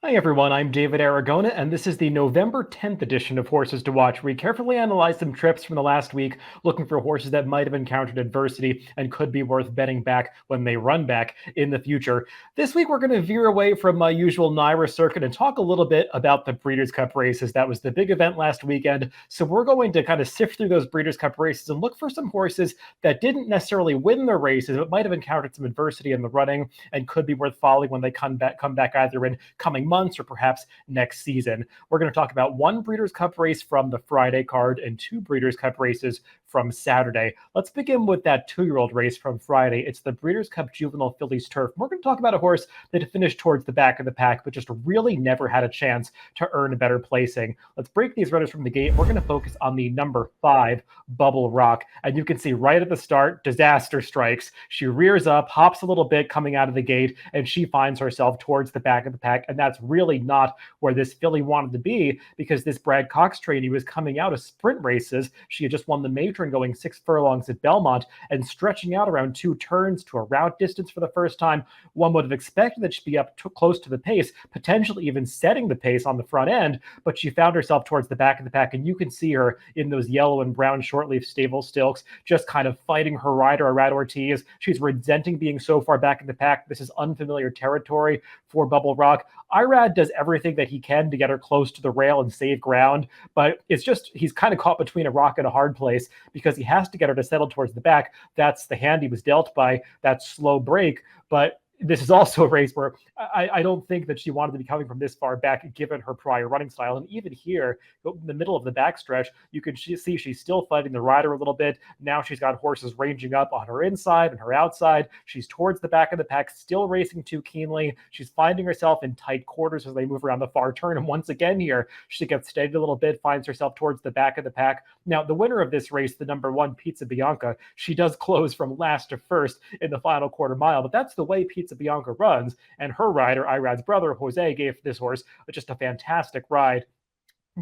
Hi everyone, I'm David Aragona, and this is the November 10th edition of Horses to Watch, where we carefully analyze some trips from the last week, looking for horses that might have encountered adversity and could be worth betting back when they run back in the future. This week we're going to veer away from my usual NYRA circuit and talk a little bit about the Breeders' Cup races. That was the big event last weekend, so we're going to kind of sift through those Breeders' Cup races and look for some horses that didn't necessarily win their races, but might have encountered some adversity in the running and could be worth following when they come back either in coming months or perhaps next season. We're going to talk about one Breeders' Cup race from the Friday card and two Breeders' Cup races from Saturday. Let's begin with that 2-year-old race from Friday. It's the Breeders' Cup Juvenile Fillies Turf. We're going to talk about a horse that finished towards the back of the pack, but just really never had a chance to earn a better placing. Let's break these runners from the gate. We're going to focus on the number 5, Bubble Rock. And you can see right at the start, disaster strikes. She rears up, hops a little bit coming out of the gate, and she finds herself towards the back of the pack. And that's really not where this filly wanted to be, because this Brad Cox trainee was coming out of sprint races. She had just won the matron going 6 furlongs at Belmont and stretching out around 2 turns to a route distance for the first time. One would have expected that she'd be up close to the pace, potentially even setting the pace on the front end, but she found herself towards the back of the pack, and you can see her in those yellow and brown shortleaf stable stilts, just kind of fighting her rider, Arad Ortiz. She's resenting being so far back in the pack. This is unfamiliar territory for Bubble Rock. Irad does everything that he can to get her close to the rail and save ground, but it's just he's kind of caught between a rock and a hard place because he has to get her to settle towards the back. That's the hand he was dealt by that slow break, but this is also a race where I don't think that she wanted to be coming from this far back given her prior running style. And even here, in the middle of the backstretch, you can see she's still fighting the rider a little bit. Now she's got horses ranging up on her inside and her outside. She's towards the back of the pack, still racing too keenly. She's finding herself in tight quarters as they move around the far turn. And once again here, she gets steadied a little bit, finds herself towards the back of the pack. Now, the winner of this race, the number 1, Pizza Bianca, she does close from last to first in the final quarter mile, but that's the way Pizza Bianca runs, and her rider, Irad's brother, Jose, gave this horse just a fantastic ride.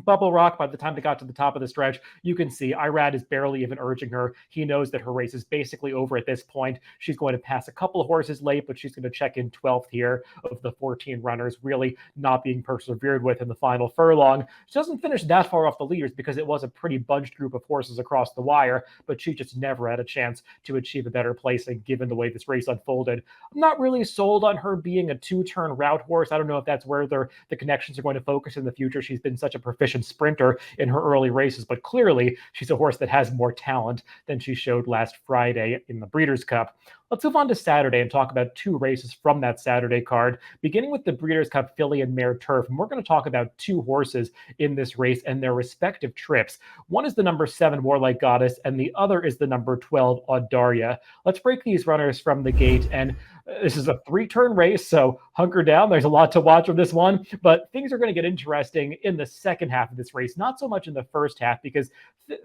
Bubble Rock, by the time they got to the top of the stretch, you can see Irad is barely even urging her. He knows that her race is basically over at this point. She's going to pass a couple of horses late, but she's going to check in 12th here of the 14 runners, really not being persevered with in the final furlong. She doesn't finish that far off the leaders because it was a pretty bunched group of horses across the wire, but she just never had a chance to achieve a better placing given the way this race unfolded. I'm not really sold on her being a 2-turn route horse. I don't know if that's where the connections are going to focus in the future. She's been such a proficient sprinter in her early races, but clearly she's a horse that has more talent than she showed last Friday in the Breeders' Cup. Let's move on to Saturday and talk about 2 races from that Saturday card, beginning with the Breeders' Cup Filly and Mare Turf. And we're going to talk about 2 horses in this race and their respective trips. One is the number 7, Warlike Goddess, and the other is the number 12, Audaria. Let's break these runners from the gate, and this is a 3-turn race, so hunker down. There's a lot to watch on this one, but things are going to get interesting in the second half of this race, not so much in the first half, because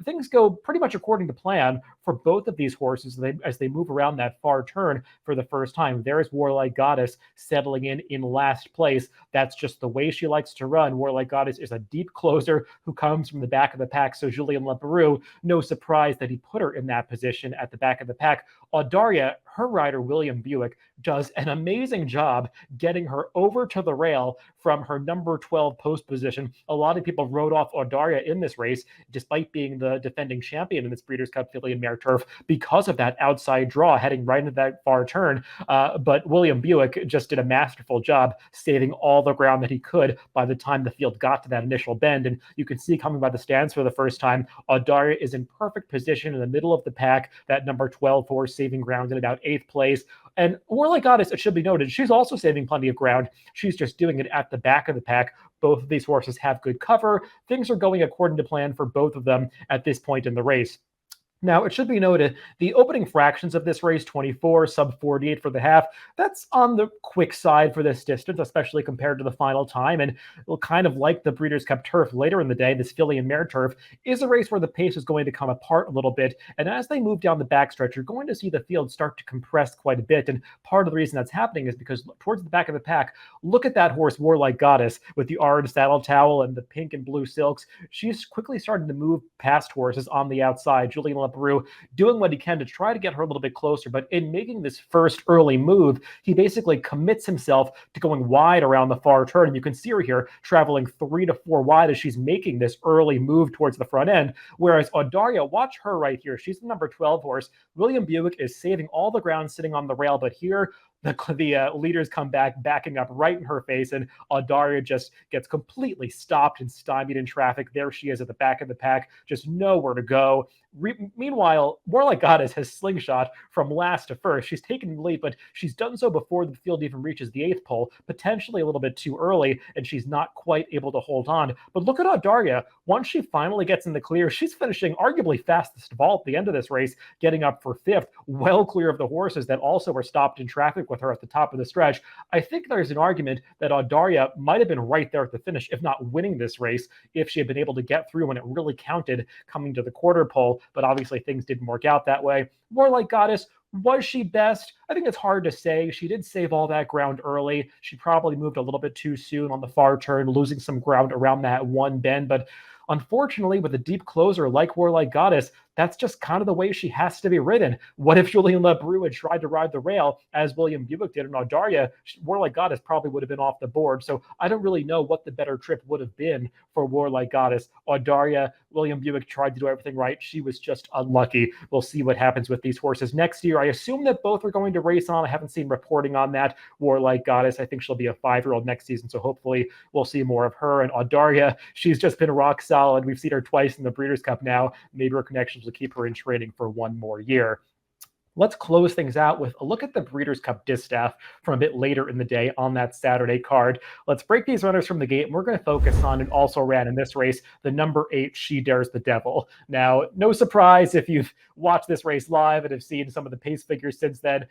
things go pretty much according to plan for both of these horses as they move around that far turn for the first time. There's Warlike Goddess settling in last place. That's just the way she likes to run. Warlike Goddess is a deep closer who comes from the back of the pack, so Julien Leparoux, no surprise that he put her in that position at the back of the pack. Audaria, her rider, William Buick, does an amazing job getting her over to the rail from her number 12 post position. A lot of people wrote off Audaria in this race, despite being the defending champion in this Breeders' Cup Filly and Mare Turf, because of that outside draw heading right into that far turn. But William Buick just did a masterful job saving all the ground that he could by the time the field got to that initial bend. And you can see coming by the stands for the first time, Audaria is in perfect position in the middle of the pack, that number 12 horse saving ground in about 8th place. And Warlike Goddess, it should be noted, she's also saving plenty of ground. She's just doing it at the back of the pack. Both of these horses have good cover. Things are going according to plan for both of them at this point in the race. Now, it should be noted, the opening fractions of this race, 24, sub 48 for the half, that's on the quick side for this distance, especially compared to the final time. And kind of like the Breeders' Cup Turf later in the day, this Filly and Mare Turf is a race where the pace is going to come apart a little bit. And as they move down the backstretch, you're going to see the field start to compress quite a bit. And part of the reason that's happening is because towards the back of the pack, look at that horse, Warlike Goddess, with the orange saddle towel and the pink and blue silks. She's quickly starting to move past horses on the outside. Julien Lebrew doing what he can to try to get her a little bit closer. But in making this first early move, he basically commits himself to going wide around the far turn. And you can see her here traveling 3 to 4 wide as she's making this early move towards the front end. Whereas Audaria, watch her right here. She's the number 12 horse. William Buick is saving all the ground sitting on the rail, but here the leaders come back, backing up right in her face, and Audaria just gets completely stopped and stymied in traffic. There she is at the back of the pack, just nowhere to go. Meanwhile, Warlike Goddess has slingshot from last to first. She's taken the lead, but she's done so before the field even reaches the 8th pole, potentially a little bit too early, and she's not quite able to hold on. But look at Audaria. Once she finally gets in the clear, she's finishing arguably fastest of all at the end of this race, getting up for 5th, well clear of the horses that also were stopped in traffic with her at the top of the stretch. I think there's an argument that Audaria might have been right there at the finish, if not winning this race, if she had been able to get through when it really counted coming to the quarter pole. But obviously things didn't work out that way. Warlike Goddess, was she best? I think it's hard to say. She did save all that ground early. She probably moved a little bit too soon on the far turn, losing some ground around that one bend. But unfortunately, with a deep closer like Warlike Goddess, that's just kind of the way she has to be ridden. What if Julien Lebrew had tried to ride the rail as William Buick did in Audaria? Warlike Goddess probably would have been off the board. So I don't really know what the better trip would have been for Warlike Goddess. Audaria, William Buick tried to do everything right. She was just unlucky. We'll see what happens with these horses next year. I assume that both are going to race on. I haven't seen reporting on that. Warlike Goddess, I think she'll be a 5-year-old next season. So hopefully we'll see more of her. And Audaria, she's just been rock solid. We've seen her twice in the Breeders' Cup now. Maybe her connections will keep her in training for one more year. Let's close things out with a look at the Breeders' Cup distaff from a bit later in the day on that Saturday card. Let's break these runners from the gate, and we're going to focus on, and also ran in this race, the number 8, She Dares the Devil. Now, no surprise if you've watched this race live and have seen some of the pace figures since then.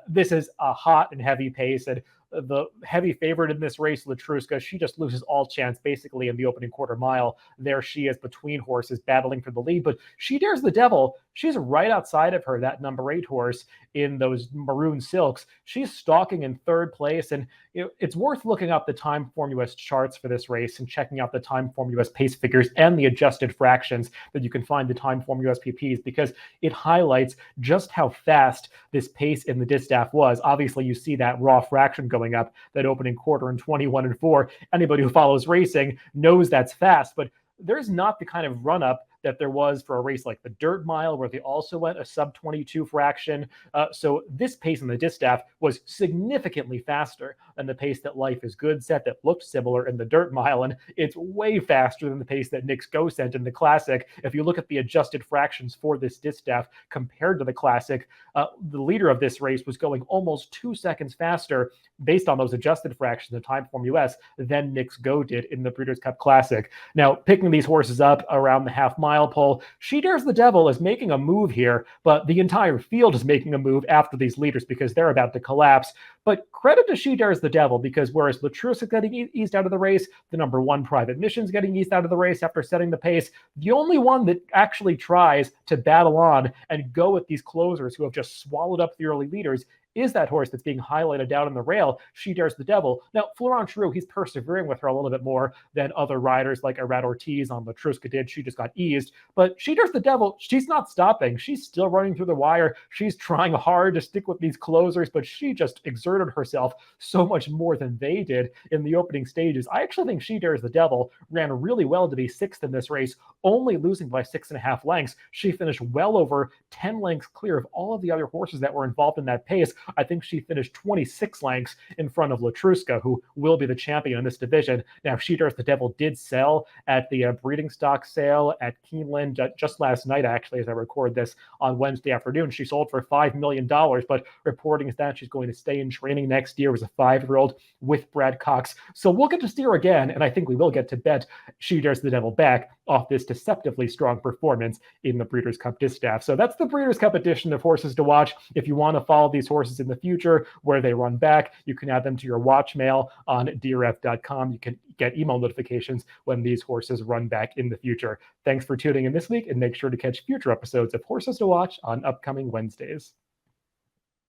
This is a hot and heavy pace, and the heavy favorite in this race, Latruska, she just loses all chance basically in the opening quarter mile. There she is between horses battling for the lead, but She Dares the Devil, she's right outside of her, that number 8 horse in those maroon silks. She's stalking in 3rd place, and it's worth looking up the Timeform US charts for this race and checking out the Timeform US pace figures and the adjusted fractions that you can find the Timeform US PPs, because it highlights just how fast this pace in the distaff was. Obviously, you see that raw fraction going up, that opening quarter in 21 and 4. Anybody who follows racing knows that's fast, but there's not the kind of run up that there was for a race like the Dirt Mile, where they also went a sub-22 fraction. So this pace in the distaff was significantly faster than the pace that Life is Good set that looked similar in the Dirt Mile, and it's way faster than the pace that Knicks Go sent in the Classic. If you look at the adjusted fractions for this distaff compared to the Classic, the leader of this race was going almost 2 seconds faster based on those adjusted fractions in Timeform US than Knicks Go did in the Breeders' Cup Classic. Now, picking these horses up around the half-mile pole, She Dares the Devil is making a move here, but the entire field is making a move after these leaders because they're about to collapse. But credit to She Dares the Devil, because whereas Latruska is getting eased out of the race, the number 1 Private Mission's getting eased out of the race after setting the pace, the only one that actually tries to battle on and go with these closers who have just swallowed up the early leaders is that horse that's being highlighted down on the rail, She Dares the Devil. Now, Florent True, he's persevering with her a little bit more than other riders like Arad Ortiz on Latruska did. She just got eased. But She Dares the Devil, she's not stopping. She's still running through the wire. She's trying hard to stick with these closers, but she just exerted herself so much more than they did in the opening stages. I actually think She Dares the Devil ran really well to be 6th in this race, only losing by 6.5 lengths. She finished well over 10 lengths clear of all of the other horses that were involved in that pace. I think she finished 26 lengths in front of Latruska, who will be the champion in this division. Now, She Dares the Devil did sell at the breeding stock sale at Keeneland just last night, actually, as I record this on Wednesday afternoon. She sold for $5 million, but reporting is that she's going to stay in training next year as a 5-year-old with Brad Cox. So we'll get to see her again, and I think we will get to bet She Dares the Devil back off this deceptively strong performance in the Breeders' Cup distaff. So that's the Breeders' Cup edition of Horses to Watch. If you want to follow these horses in the future, where they run back, you can add them to your watch mail on DRF.com. You can get email notifications when these horses run back in the future. Thanks for tuning in this week, and make sure to catch future episodes of Horses to Watch on upcoming Wednesdays.